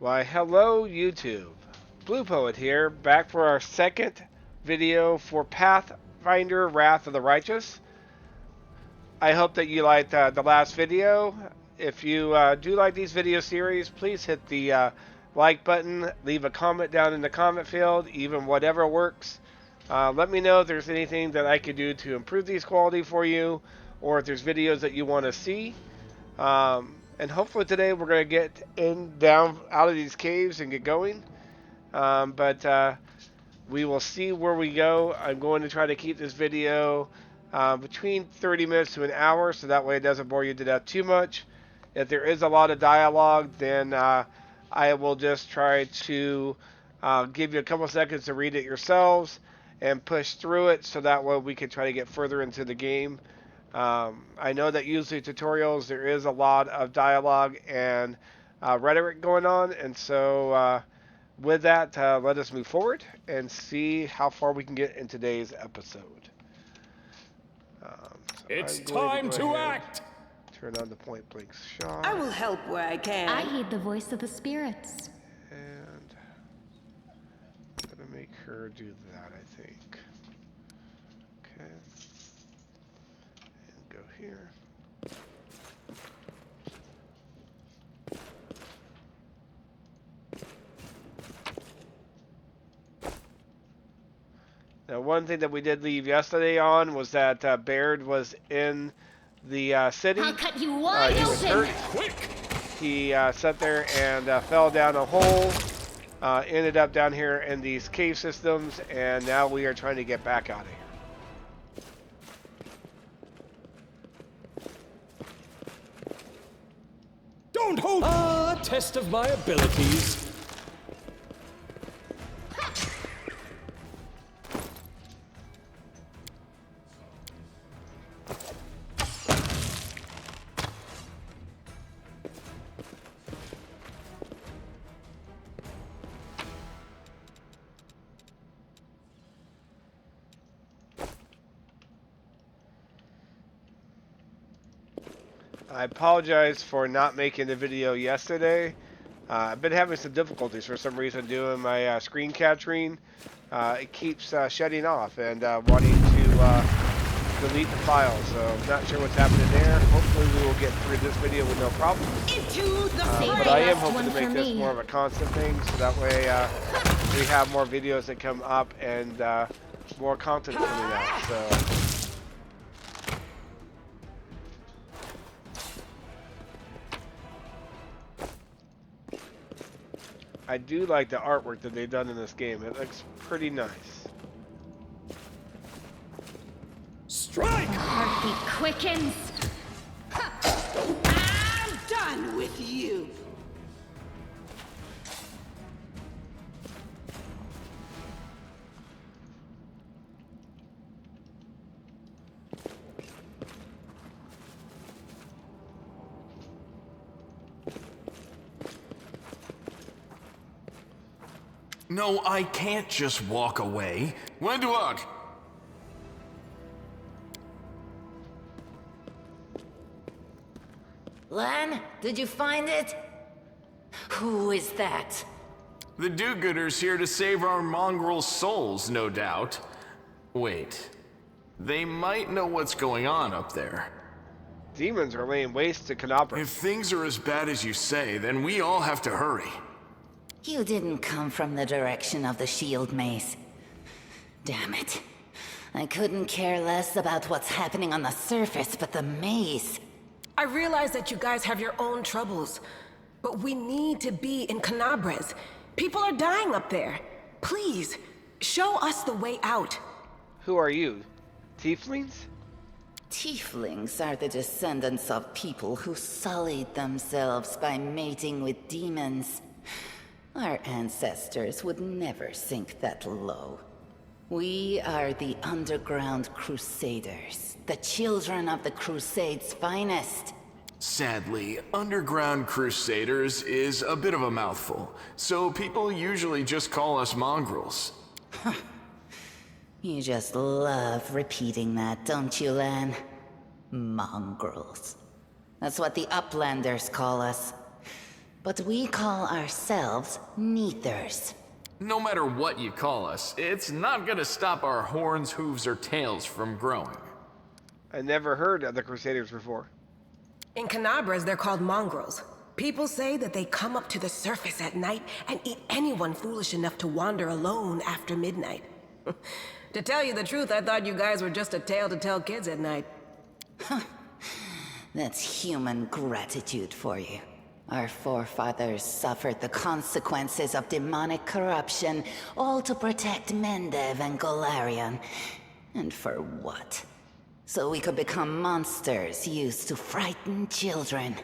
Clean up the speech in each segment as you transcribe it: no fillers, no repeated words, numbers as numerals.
Why, hello YouTube. BluePoet here, back for our second video for Pathfinder Wrath of the Righteous. I hope that you liked the last video. If you do like these video series, please hit the like button, leave a comment down in the comment field, even whatever works. Let me know if there's anything that I could do to improve these quality for you, or if there's videos that you want to see. And hopefully today we're going to get down out of these caves and get going. But we will see where we go. I'm going to try to keep this video between 30 minutes to an hour, so that way it doesn't bore you to death too much. If there is a lot of dialogue, then I will just try to give you a couple seconds to read it yourselves and push through it, so that way we can try to get further into the game. I know that usually tutorials there is a lot of dialogue and rhetoric going on, and so with that, let us move forward and see how far we can get in today's episode. It's time to act! Turn on the point blank shot. I will help where I can. I heed the voice of the spirits. And I'm gonna make her do that, I think. Okay. And go here. Now, one thing that we did leave yesterday on was that Baird was in the city. I'll cut you wide He was open. hurt. Quick! He sat there and fell down a hole. Ended up down here in these cave systems, and now we are trying to get back out of here. Don't hold a test of my abilities. I apologize for not making the video yesterday. I've been having some difficulties for some reason doing my screen capturing. It keeps shutting off and wanting to delete the file, so I'm not sure what's happening there. Hopefully we will get through this video with no problems. Into the But I am last hoping one to make for this me. more of a constant thing, so that way we have more videos that come up and more content coming out. So. I do like the artwork that they've done in this game. It looks pretty nice. Strike! Heartbeat quickens. I'm done with you. No, I can't just walk away. When do I? Lan, did you find it? Who is that? The do-gooders here to save our mongrel souls, no doubt. Wait. They might know what's going on up there. Demons are laying waste to Canopus. If things are as bad as you say, then we all have to hurry. You didn't come from the direction of the shield maze. Damn it. I couldn't care less about what's happening on the surface, but the maze. I realize that you guys have your own troubles, but we need to be in Canabres. People are dying up there. Please, show us the way out. Who are you? Tieflings? Tieflings are the descendants of people who sullied themselves by mating with demons. Our ancestors would never sink that low. We are the Underground Crusaders, the children of the Crusade's finest. Sadly, Underground Crusaders is a bit of a mouthful, so people usually just call us mongrels. You just love repeating that, don't you, Lan? Mongrels. That's what the Uplanders call us. But we call ourselves Neathers. No matter what you call us, it's not gonna stop our horns, hooves, or tails from growing. I never heard of the Crusaders before. In Canabras, they're called mongrels. People say that they come up to the surface at night and eat anyone foolish enough to wander alone after midnight. To tell you the truth, I thought you guys were just a tale to tell kids at night. That's human gratitude for you. Our forefathers suffered the consequences of demonic corruption, all to protect Mendev and Golarion. And for what? So we could become monsters used to frighten children.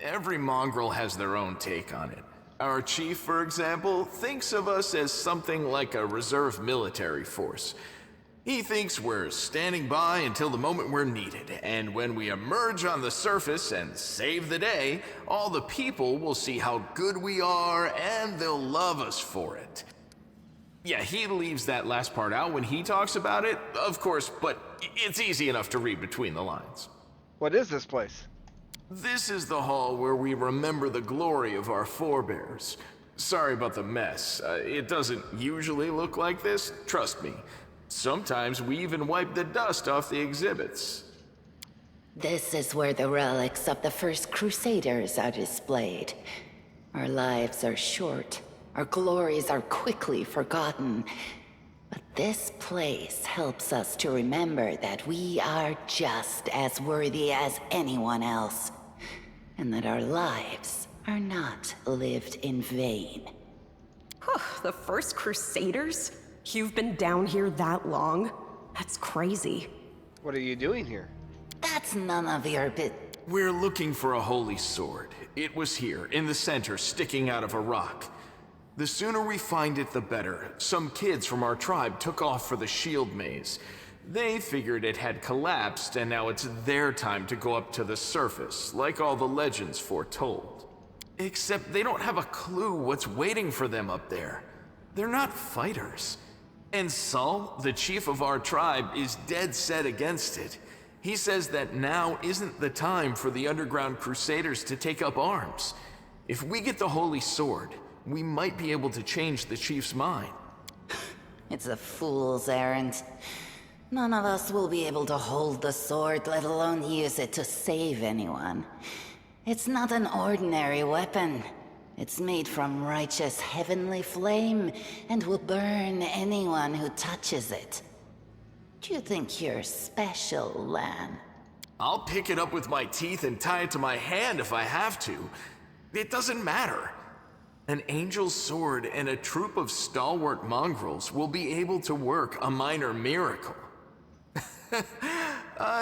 Every mongrel has their own take on it. Our chief, for example, thinks of us as something like a reserve military force. He thinks we're standing by until the moment we're needed, and when we emerge on the surface and save the day, all the people will see how good we are and they'll love us for it. Yeah, he leaves that last part out when he talks about it, of course, but it's easy enough to read between the lines. What is this place? This is the hall where we remember the glory of our forebears. Sorry about the mess. It doesn't usually look like this, trust me. Sometimes we even wipe the dust off the exhibits. This is where the relics of the First Crusaders are displayed. Our lives are short. Our glories are quickly forgotten. But this place helps us to remember that we are just as worthy as anyone else, and that our lives are not lived in vain. The First Crusaders? You've been down here that long? That's crazy. What are you doing here? That's none of your We're looking for a holy sword. It was here, in the center, sticking out of a rock. The sooner we find it, the better. Some kids from our tribe took off for the shield maze. They figured it had collapsed, and now it's their time to go up to the surface, like all the legends foretold. Except they don't have a clue what's waiting for them up there. They're not fighters. And Saul, the chief of our tribe, is dead set against it. He says that now isn't the time for the underground crusaders to take up arms. If we get the holy sword, we might be able to change the chief's mind. It's a fool's errand. None of us will be able to hold the sword, let alone use it to save anyone. It's not an ordinary weapon. It's made from righteous heavenly flame and will burn anyone who touches it. Do you think you're special, Lan? I'll pick it up with my teeth and tie it to my hand if I have to. It doesn't matter. An angel's sword and a troop of stalwart mongrels will be able to work a minor miracle.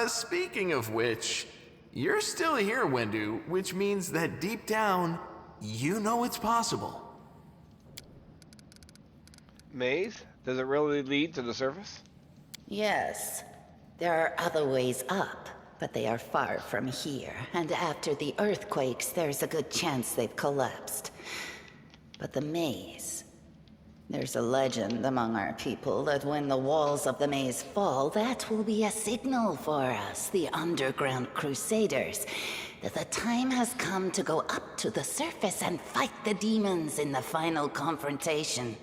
Speaking of which, you're still here, Wendu, which means that deep down, you know it's possible. Maze? Does it really lead to the surface? Yes. There are other ways up, but they are far from here, and after the earthquakes, there's a good chance they've collapsed. But the maze... There's a legend among our people that when the walls of the maze fall, that will be a signal for us, the underground crusaders, that the time has come to go up to the surface and fight the demons in the final confrontation.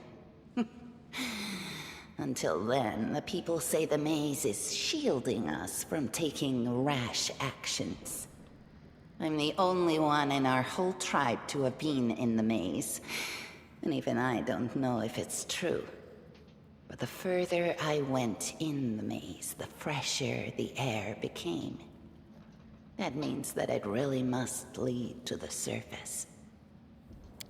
Until then, the people say the maze is shielding us from taking rash actions. I'm the only one in our whole tribe to have been in the maze. And even I don't know if it's true. But the further I went in the maze, the fresher the air became. That means that it really must lead to the surface.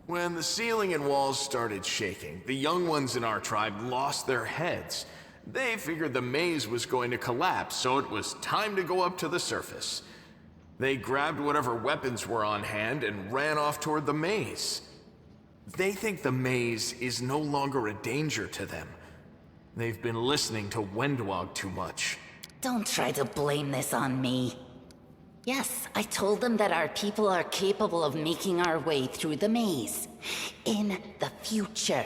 When the ceiling and walls started shaking, the young ones in our tribe lost their heads. They figured the maze was going to collapse, so it was time to go up to the surface. They grabbed whatever weapons were on hand and ran off toward the maze. They think the maze is no longer a danger to them. They've been listening to Wendwog too much. Don't try to blame this on me. Yes, I told them that our people are capable of making our way through the maze. In the future.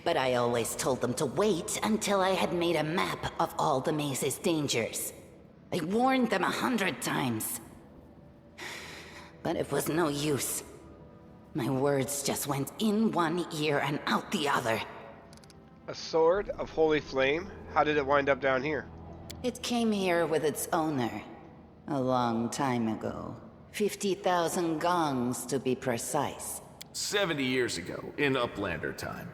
But I always told them to wait until I had made a map of all the maze's dangers. I warned them 100 times. But it was no use. My words just went in one ear and out the other. A sword of holy flame? How did it wind up down here? It came here with its owner. A long time ago. 50,000 gongs to be precise. 70 years ago, in Uplander time.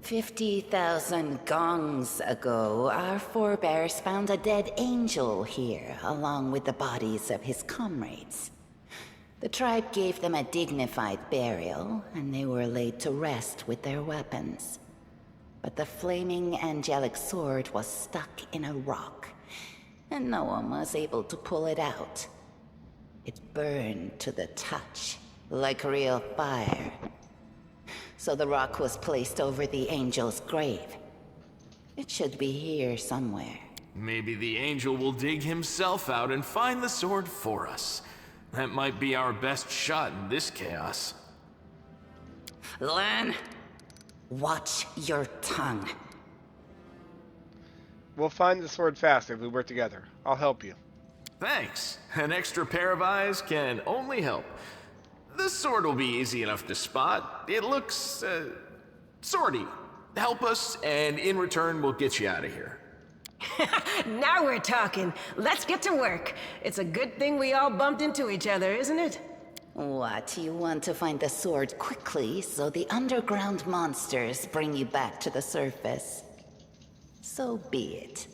50,000 gongs ago, our forebears found a dead angel here, along with the bodies of his comrades. The tribe gave them a dignified burial, and they were laid to rest with their weapons. But the flaming angelic sword was stuck in a rock, and no one was able to pull it out. It burned to the touch, like real fire. So the rock was placed over the angel's grave. It should be here somewhere. Maybe the angel will dig himself out and find the sword for us. That might be our best shot in this chaos. Lan, watch your tongue. We'll find the sword fast if we work together. I'll help you. Thanks. An extra pair of eyes can only help. The sword will be easy enough to spot. It looks, swordy. Help us, and in return, we'll get you out of here. Now we're talking. Let's get to work. It's a good thing we all bumped into each other, isn't it? What, you want to find the sword quickly so the underground monsters bring you back to the surface? So be it.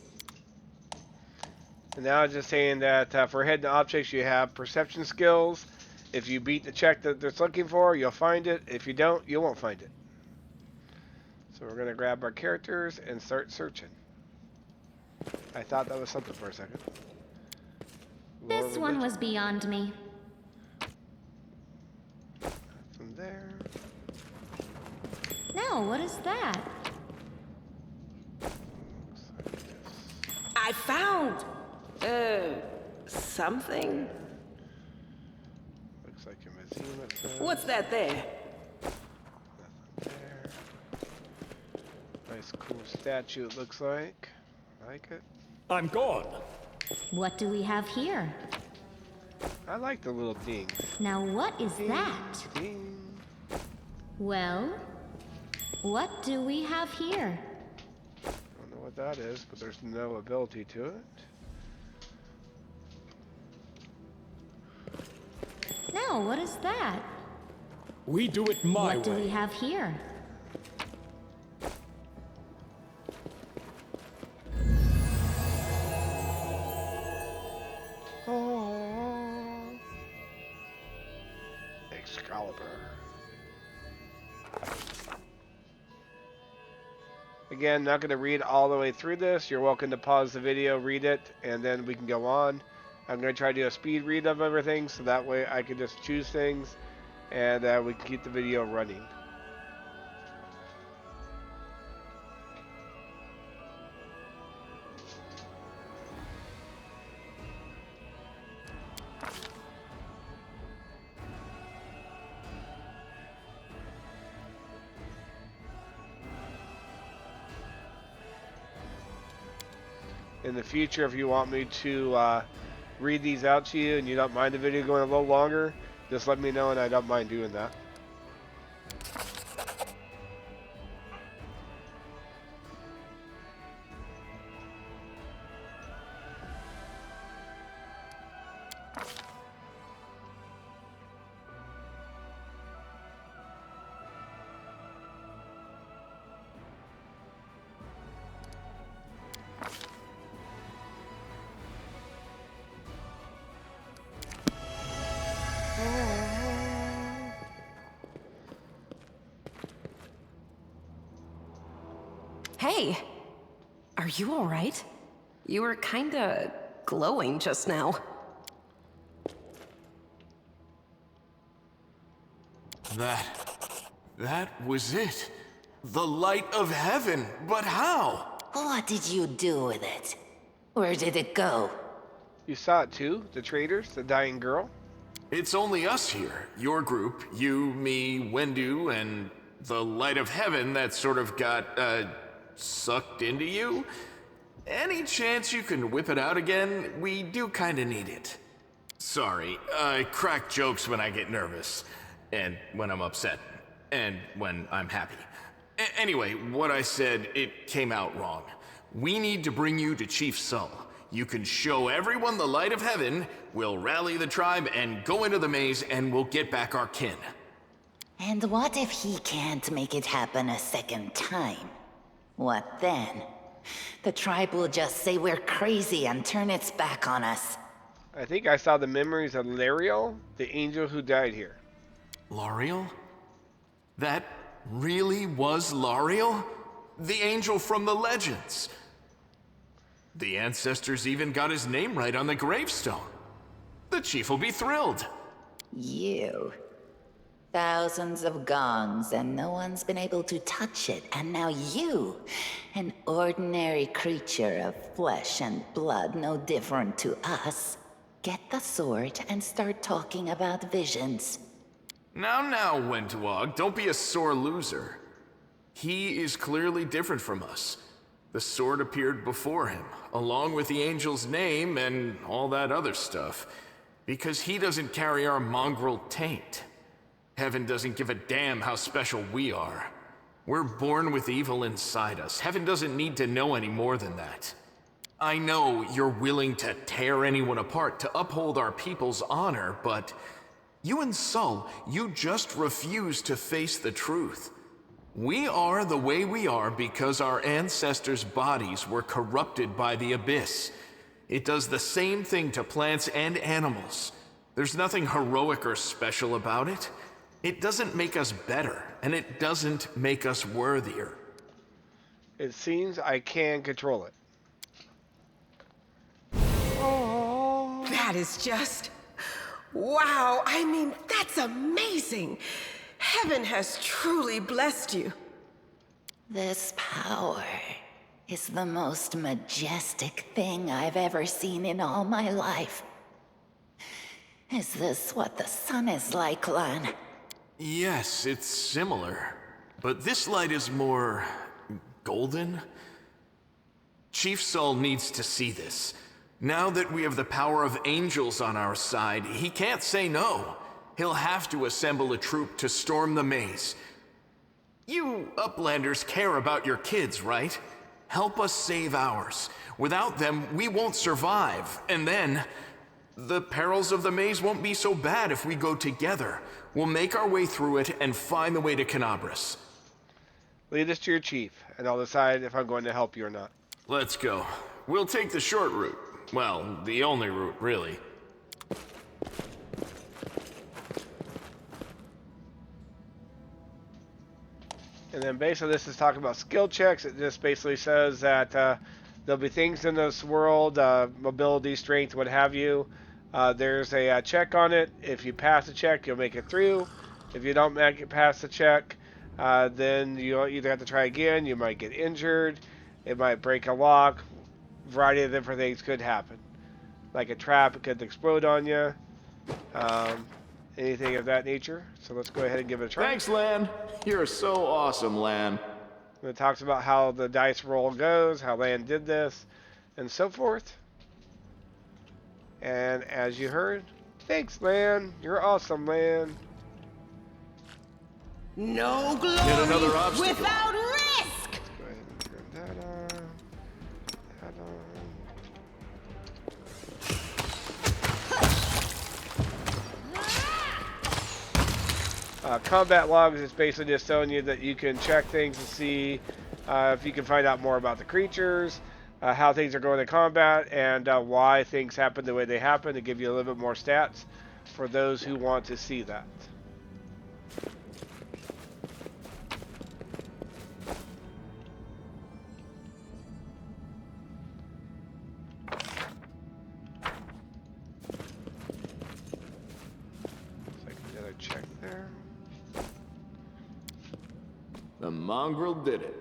And now I'm just saying that for hidden objects, you have perception skills. If you beat the check that it's looking for, you'll find it. If you don't, you won't find it. So we're going to grab our characters and start searching. I thought that was something for a second. This one was beyond me. From there. No, what is that? I found... something? Looks like a museum. It says. What's that there? Nothing there. Nice cool statue it looks like. I like it. I'm gone. What do we have here? I like the little ding. Now what is that? Ding. Well, what do we have here? I don't know what that is, but there's no ability to it. Now what is that? We do it my What do way. we have here? Oh. Excalibur. Again, not going to read all the way through this. You're welcome to pause the video, read it, and then we can go on. I'm going to try to do a speed read of everything, so that way I can just choose things, and we can keep the video running. In the future, if you want me to read these out to you and you don't mind the video going a little longer, just let me know and I don't mind doing that. Hey, are you all right? You were kinda glowing just now. That was it. The light of heaven, but how? What did you do with it? Where did it go? You saw it too? The traders? The dying girl? It's only us here. Your group, you, me, Wendu, and the light of heaven that sort of got, sucked into you. Any chance you can whip it out again? We do kinda need it. Sorry, I crack jokes when I get nervous. and when I'm upset, and when I'm happy. Anyway, what I said, it came out wrong. We need to bring you to Chief Sull. You can show everyone the light of heaven, we'll rally the tribe and go into the maze, and we'll get back our kin. And what if he can't make it happen a second time? What then? The tribe will just say we're crazy and turn its back on us. I think I saw the memories of Lariel, the angel who died here. Lariel? That really was Lariel? The angel from the legends. The ancestors even got his name right on the gravestone. The chief will be thrilled. You. Thousands of gongs and no one's been able to touch it, and now you, an ordinary creature of flesh and blood no different to us, get the sword and start talking about visions. Now, Wentwog, don't be a sore loser. He is clearly different from us. The sword appeared before him, along with the angel's name and all that other stuff, because he doesn't carry our mongrel taint. Heaven doesn't give a damn how special we are. We're born with evil inside us. Heaven doesn't need to know any more than that. I know you're willing to tear anyone apart to uphold our people's honor, but you and Sull, you just refuse to face the truth. We are the way we are because our ancestors' bodies were corrupted by the abyss. It does the same thing to plants and animals. There's nothing heroic or special about it. It doesn't make us better, and it doesn't make us worthier. It seems I can control it. Oh. That is just... wow, I mean, that's amazing. Heaven has truly blessed you. This power is the most majestic thing I've ever seen in all my life. Is this what the sun is like, Lan? Yes, it's similar. But this light is more... golden? Chief Sull needs to see this. Now that we have the power of angels on our side, he can't say no. He'll have to assemble a troop to storm the maze. You Uplanders care about your kids, right? Help us save ours. Without them, we won't survive. And then, the perils of the maze won't be so bad if we go together. We'll make our way through it and find the way to Canabras. Lead us to your chief, and I'll decide if I'm going to help you or not. Let's go. We'll take the short route. Well, the only route, really. And then basically this is talking about skill checks. It just basically says that there'll be things in this world, mobility, strength, what have you. There's a check on it. If you pass the check, you'll make it through. If you don't make it past the check, then you'll either have to try again, you might get injured, it might break a lock, variety of different things could happen. Like a trap, it could explode on you, anything of that nature. So let's go ahead and give it a try. Thanks, Lan. You're so awesome, Lan. And it talks about how the dice roll goes, how Lan did this, and so forth. And as you heard, thanks, Lan. You're awesome, Lan. No glory Yet another obstacle. without risk. Let's go ahead and turn that on. Combat logs is basically just telling you that you can check things to see if you can find out more about the creatures, how things are going in combat, and why things happen the way they happen, to give you a little bit more stats for those who want to see that. Check there. The mongrel did it.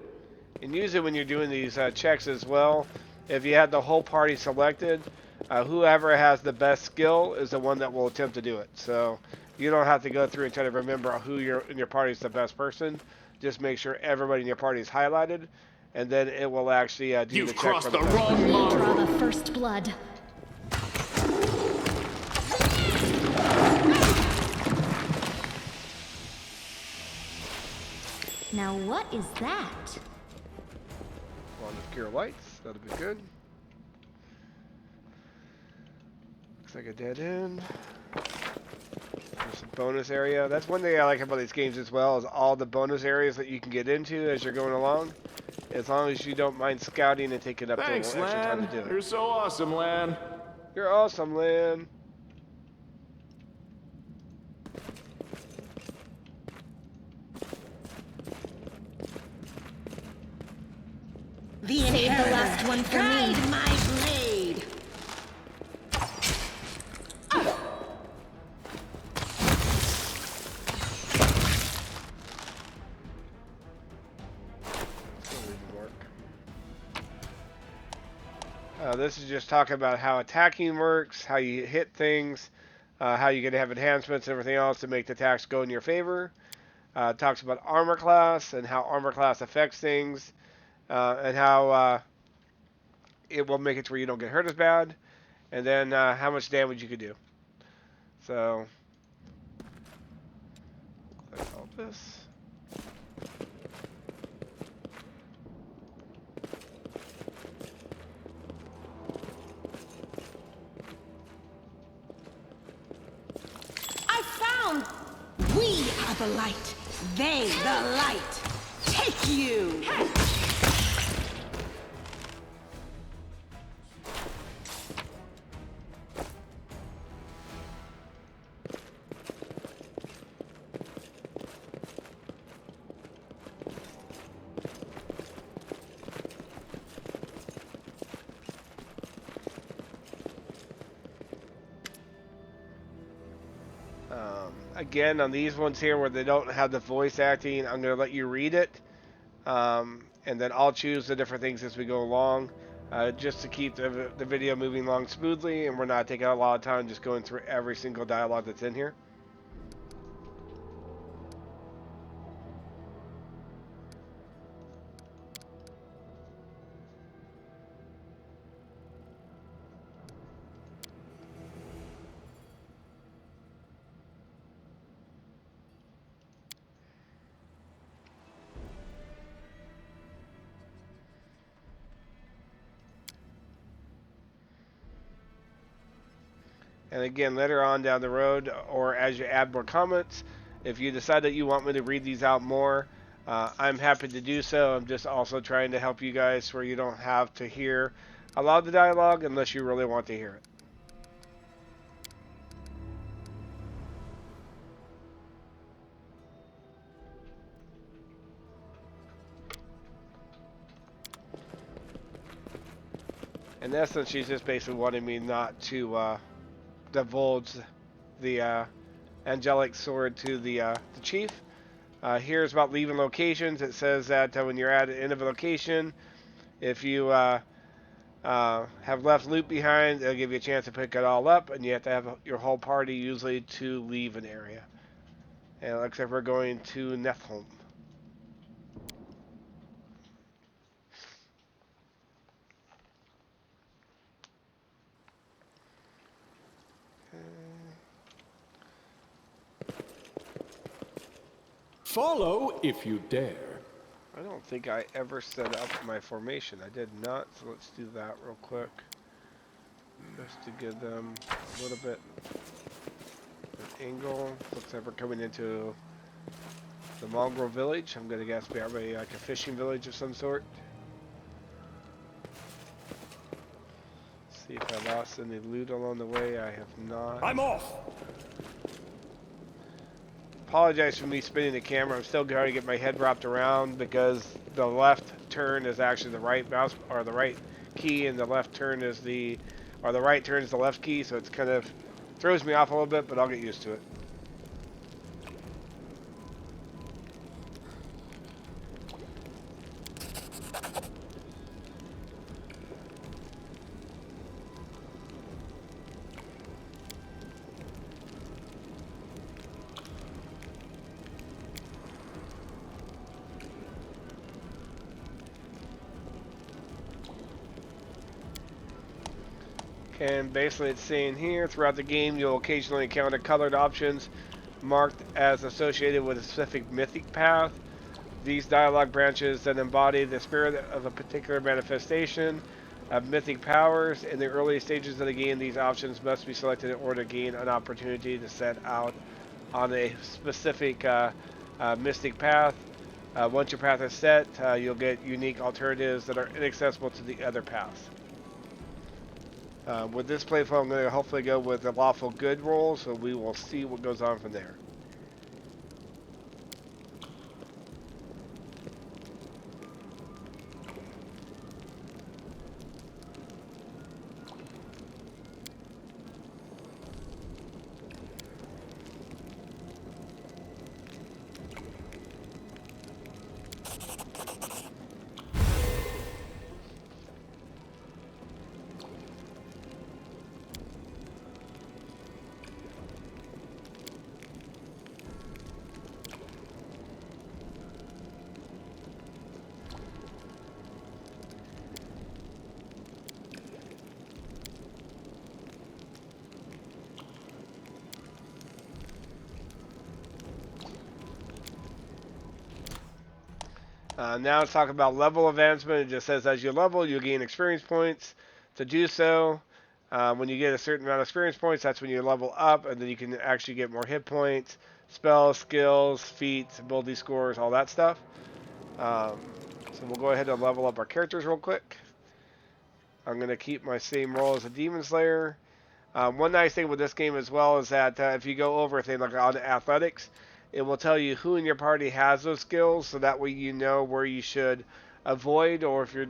And usually when you're doing these checks as well, if you had the whole party selected, whoever has the best skill is the one that will attempt to do it. So you don't have to go through and try to remember who in your party is the best person. Just make sure everybody in your party is highlighted, and then it will actually do You've the check crossed for the best wrong person. We draw mongrel. the first blood. Now what is that? On the gear lights, that'll be good. Looks like a dead end. There's a bonus area. That's one thing I like about these games as well, is all the bonus areas that you can get into as you're going along. As long as you don't mind scouting and taking up Thanks, the extra time Lan. to do it. You're so awesome, Lan. You're awesome, Lynn. Save the last one for me. Guide my blade. This is just talking about how attacking works, how you hit things, how you can have enhancements and everything else to make the attacks go in your favor. It talks about armor class and how armor class affects things, and how it will make it to where you don't get hurt as bad, and then how much damage you can do. So, let's all this. We are the light. They the light. Take you. Again, on these ones here where they don't have the voice acting, I'm going to let you read it, and then I'll choose the different things as we go along, just to keep the video moving along smoothly, and we're not taking a lot of time just going through every single dialogue that's in here. And again, later on down the road, or as you add more comments, if you decide that you want me to read these out more, I'm happy to do so. I'm just also trying to help you guys where you don't have to hear a lot of the dialogue unless you really want to hear it. In essence, she's just basically wanting me not to divulge the angelic sword to the chief. Here's about leaving locations. It says that when you're at the end of a location, if you have left loot behind, it'll give you a chance to pick it all up, and you have to have your whole party usually to leave an area. And it looks like we're going to Nefholm. Follow if you dare. I don't think I ever set up my formation. I did not, so let's do that real quick. Just to give them a little bit of an angle. Looks like we're coming into the mongrel village. I'm going to guess maybe like a fishing village of some sort. See if I lost any loot along the way. I have not. I'm off! Apologize for me spinning the camera. I'm still trying to get my head wrapped around because the left turn is actually the right mouse or the right key, and the left turn is the right turn is the left key, so it's kind of throws me off a little bit, but I'll get used to it. And basically it's saying here, throughout the game you'll occasionally encounter colored options marked as associated with a specific mythic path. These dialogue branches then embody the spirit of a particular manifestation of mythic powers. In the early stages of the game, these options must be selected in order to gain an opportunity to set out on a specific mystic path. Once your path is set, you'll get unique alternatives that are inaccessible to the other paths. With this playflow, I'm going to hopefully go with the lawful good role, so we will see what goes on from there. Now let's talk about level advancement. It just says as you level, you gain experience points. To do so, when you get a certain amount of experience points, that's when you level up, and then you can actually get more hit points, spells, skills, feats, ability scores, all that stuff. So we'll go ahead and level up our characters real quick. I'm going to keep my same role as a Demon Slayer. One nice thing with this game as well is that if you go over a thing like on athletics, it will tell you who in your party has those skills, so that way you know where you should avoid, or if you're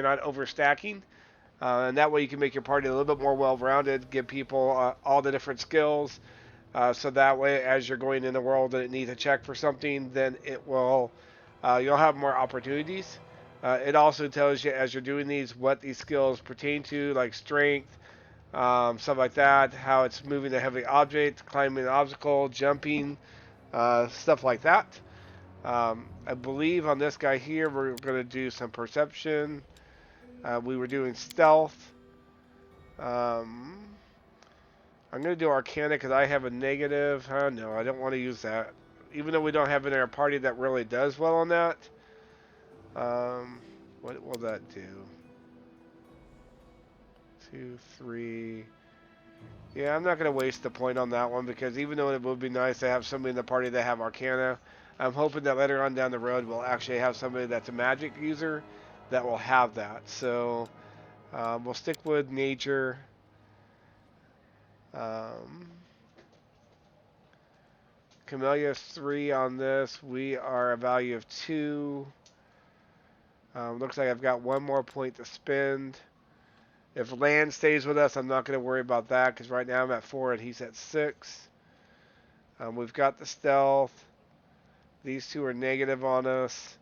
not overstacking, and that way you can make your party a little bit more well-rounded, give people all the different skills, so that way as you're going in the world and it needs a check for something, then it will you'll have more opportunities. It also tells you as you're doing these what these skills pertain to, like strength, stuff like that, how it's moving a heavy object, climbing an obstacle, jumping, stuff like that. I believe on this guy here, we're going to do some perception. We were doing stealth. I'm going to do arcana because I have a negative. No, I don't want to use that. Even though we don't have in our party that really does well on that. What will that do? 2, 3... Yeah, I'm not going to waste the point on that one, because even though it would be nice to have somebody in the party that have Arcana, I'm hoping that later on down the road we'll actually have somebody that's a magic user that will have that. So we'll stick with nature. Camellia 3 on this. We are a value of 2. Looks like I've got one more point to spend. If land stays with us, I'm not going to worry about that, because right now I'm at 4 and he's at 6. We've got the stealth. These two are negative on us.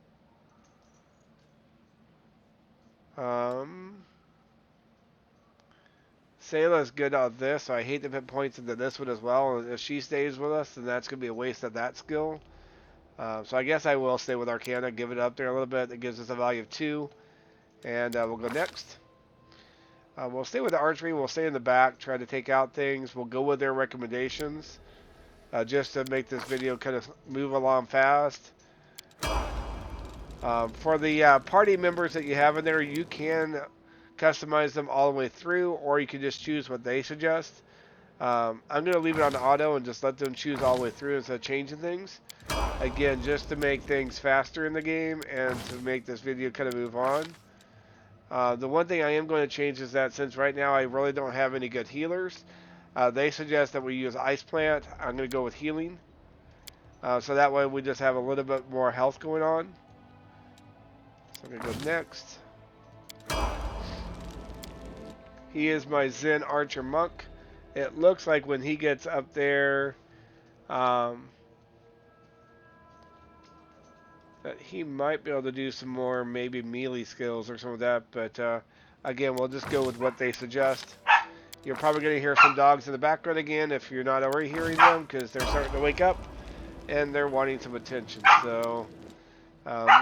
Sayla's good on this, so I hate to put points into this one as well. And if she stays with us, then that's going to be a waste of that skill. So I guess I will stay with Arcana, give it up there a little bit. That gives us a value of 2. And we'll go next. We'll stay with the archery. We'll stay in the back, try to take out things. We'll go with their recommendations, just to make this video kind of move along fast. For the party members that you have in there, you can customize them all the way through, or you can just choose what they suggest. I'm going to leave it on auto and just let them choose all the way through instead of changing things. Again, just to make things faster in the game and to make this video kind of move on. The one thing I am going to change is that since right now I really don't have any good healers, they suggest that we use Ice Plant. I'm going to go with healing. So that way we just have a little bit more health going on. So I'm going to go next. He is my Zen Archer Monk. It looks like when he gets up there, that he might be able to do some more maybe melee skills or some of that, but again, we'll just go with what they suggest. You're probably going to hear some dogs in the background again if you're not already hearing them, because they're starting to wake up and they're wanting some attention, so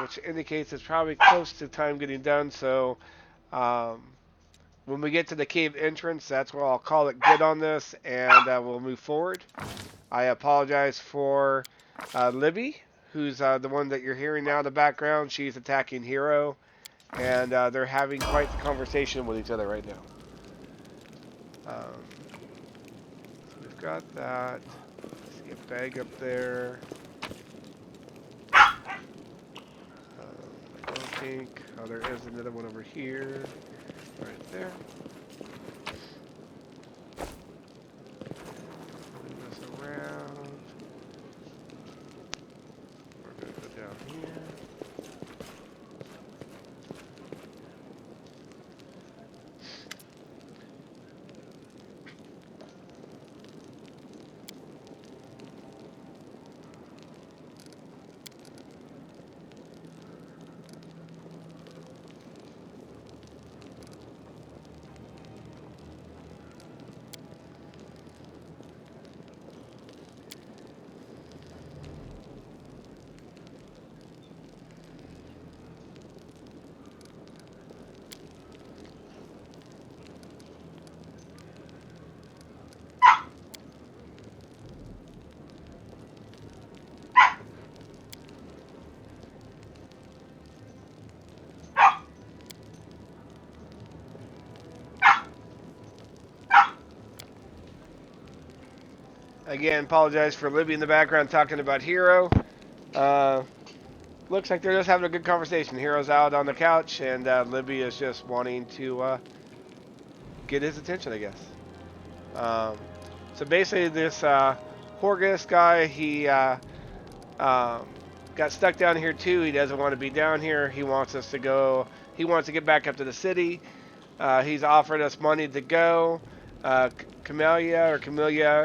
which indicates it's probably close to time getting done. So when we get to the cave entrance, that's where I'll call it good on this, and we'll move forward. I apologize for Libby, who's the one that you're hearing now in the background. She's attacking Hero, and they're having quite the conversation with each other right now. So we've got that. See a bag up there. I don't think. Oh, there is another one over here. Right there. Move this around. We're going to go down here. Again, apologize for Libby in the background talking about Hero. Looks like they're just having a good conversation. Hero's out on the couch, and Libby is just wanting to get his attention, I guess. So basically, this Horgus guy, he got stuck down here too. He doesn't want to be down here. He wants us to go. He wants to get back up to the city. He's offered us money to go. Camellia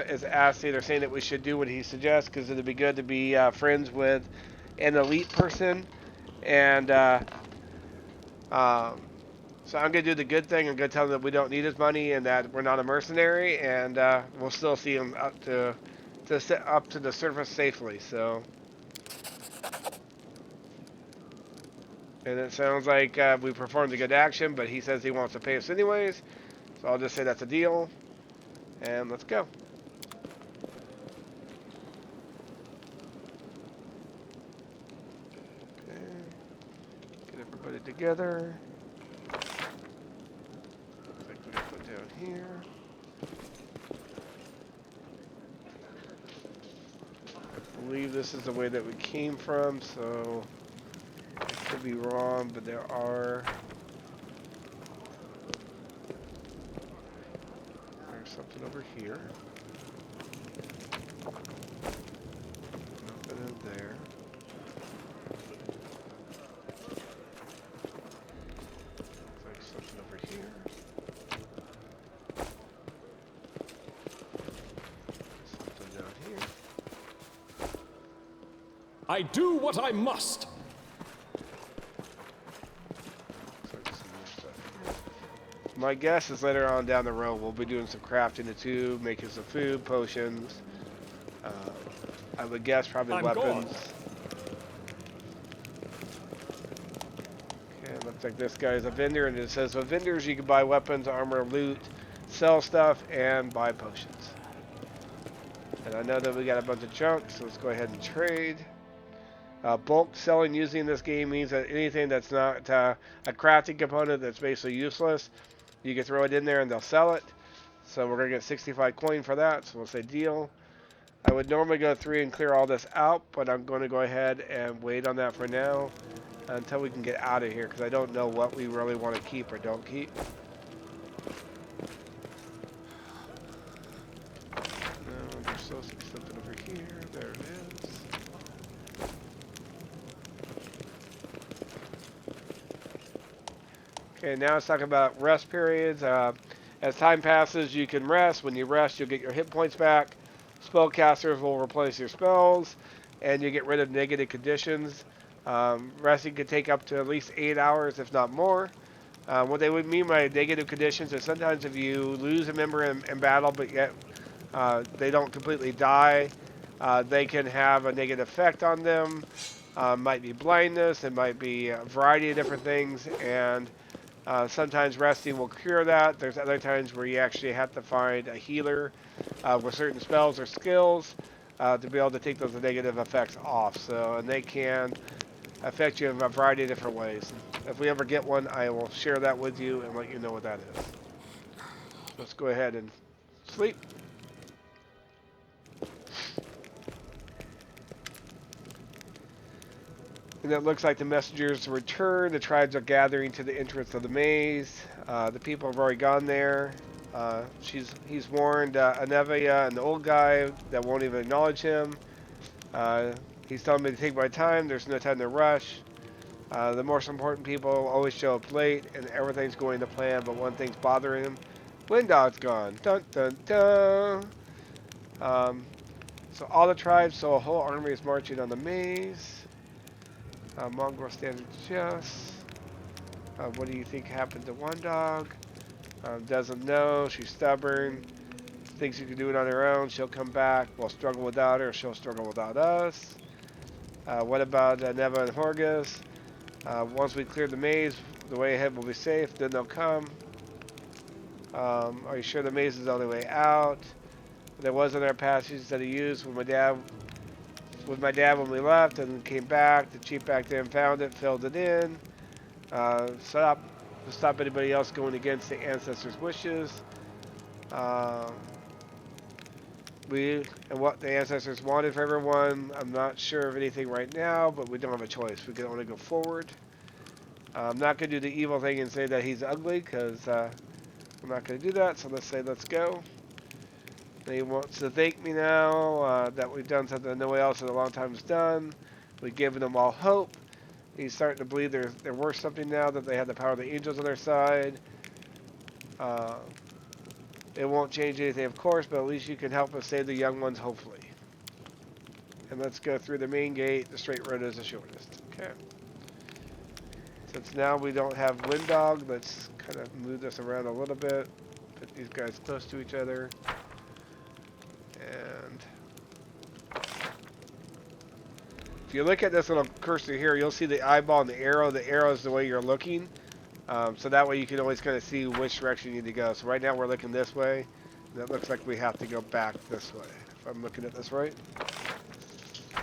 is asking, they're saying that we should do what he suggests because it'd be good to be friends with an elite person. And so I'm going to do the good thing. I'm going to tell him that we don't need his money and that we're not a mercenary. And we'll still see him up to the surface safely. So, and it sounds like we performed a good action, but he says he wants to pay us anyways. So I'll just say that's a deal. And let's go. Okay. Get everybody together. Looks like we're going to put down here. I believe this is the way that we came from, so I could be wrong, but there are... something over here. Nothing in there. Looks like something over here. Something down here. I do what I must. My guess is later on down the road we'll be doing some crafting too, making some food, potions. I would guess probably weapons. Okay, looks like this guy is a vendor, and it says with vendors you can buy weapons, armor, loot, sell stuff, and buy potions. And I know that we got a bunch of junk, so let's go ahead and trade. Bulk selling using this game means that anything that's not a crafting component that's basically useless, you can throw it in there and they'll sell it. So we're going to get 65 coin for that. So we'll say deal. I would normally go through and clear all this out, but I'm going to go ahead and wait on that for now until we can get out of here, because I don't know what we really want to keep or don't keep. No, there's still something over here. There it is. Okay, now let's talk about rest periods. As time passes, you can rest. When you rest, you'll get your hit points back. Spellcasters will replace your spells, and you get rid of negative conditions. Resting can take up to at least 8 hours, if not more. What they would mean by negative conditions is sometimes if you lose a member in battle, but yet they don't completely die, they can have a negative effect on them. Might be blindness, it might be a variety of different things, and sometimes resting will cure that. There's other times where you actually have to find a healer with certain spells or skills. to be able to take those negative effects off. So, and they can affect you in a variety of different ways. If we ever get one, I will share that with you and let you know what that is. Let's go ahead and sleep. And it looks like the messengers return. The tribes are gathering to the entrance of the maze. The people have already gone there. He's warned Anevia and the old guy that won't even acknowledge him. He's telling me to take my time. There's no time to rush. The most important people always show up late, and everything's going to plan, but one thing's bothering him. Windog's gone. Dun dun dun. So all the tribes, so a whole army is marching on the maze. Mongrel standing just. What do you think happened to One Dog? Doesn't know. She's stubborn. Thinks she can do it on her own. She'll come back. We'll struggle without her. She'll struggle without us. What about Neva and Horgus? Once we clear the maze, the way ahead will be safe. Then they'll come. Are you sure the maze is the only way out? There was another passage that he used with my dad when we left and came back. The chief back there and found it, filled it in. Stop anybody else going against the ancestors' wishes. And what the ancestors wanted for everyone, I'm not sure of anything right now, but we don't have a choice. We can only go forward. I'm not going to do the evil thing and say that he's ugly, because I'm not going to do that, so let's say let's go. He wants to thank me now that we've done something no one else in a long time has done. We've given them all hope. He's starting to believe they're worth something now that they have the power of the angels on their side. It won't change anything, of course, but at least you can help us save the young ones, hopefully. And let's go through the main gate. The straight road is the shortest. Okay. Since now we don't have Windog, let's kind of move this around a little bit. Put these guys close to each other. And if you look at this little cursor here, you'll see the eyeball and the arrow. The arrow is the way you're looking. So that way you can always kind of see which direction you need to go. So right now we're looking this way. And it looks like we have to go back this way. If I'm looking at this right.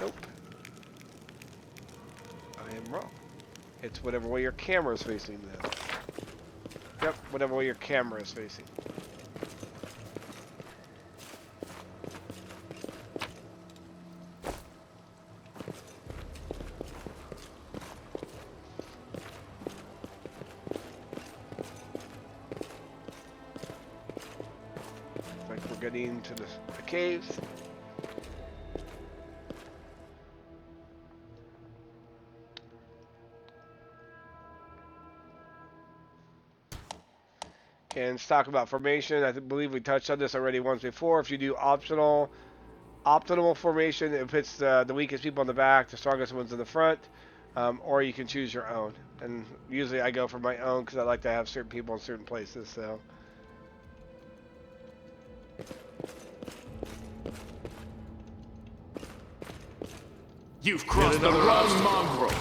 Nope. I am wrong. It's whatever way your camera is facing then. Yep, whatever way your camera is facing. Getting to the caves. Okay, let's talk about formation. I believe we touched on this already once before. If you do optimal formation, it puts the weakest people in the back, the strongest ones in the front, or you can choose your own. And usually I go for my own because I like to have certain people in certain places. So. You've crossed the wrong mongrel.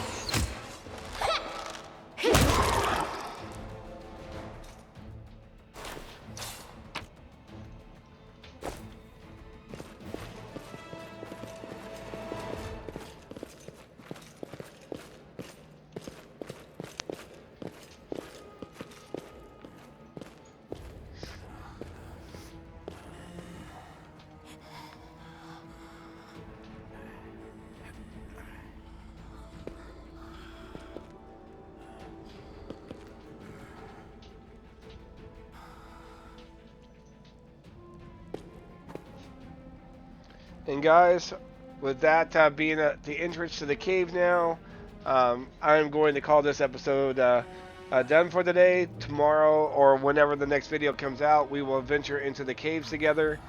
And guys, with that being at the entrance to the cave now, I'm going to call this episode done for today. Tomorrow or whenever the next video comes out, we will venture into the caves together.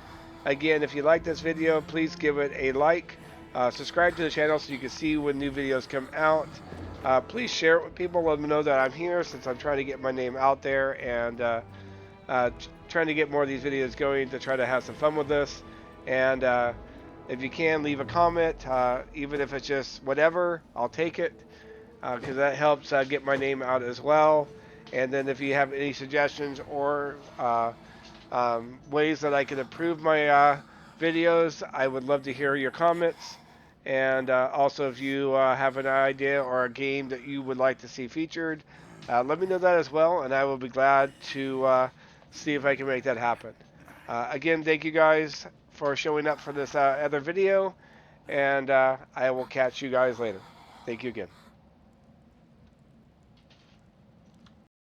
Again, if you like this video, please give it a like. Subscribe to the channel so you can see when new videos come out. Please share it with people. Let them know that I'm here, since I'm trying to get my name out there and trying to get more of these videos going to try to have some fun with this. And if you can, leave a comment, even if it's just whatever, I'll take it, because that helps get my name out as well. And then if you have any suggestions or ways that I can improve my videos. I would love to hear your comments. And also, if you have an idea or a game that you would like to see featured, let me know that as well, and I will be glad to see if I can make that happen. Again, thank you guys for showing up for this other video, and I will catch you guys later. Thank you again.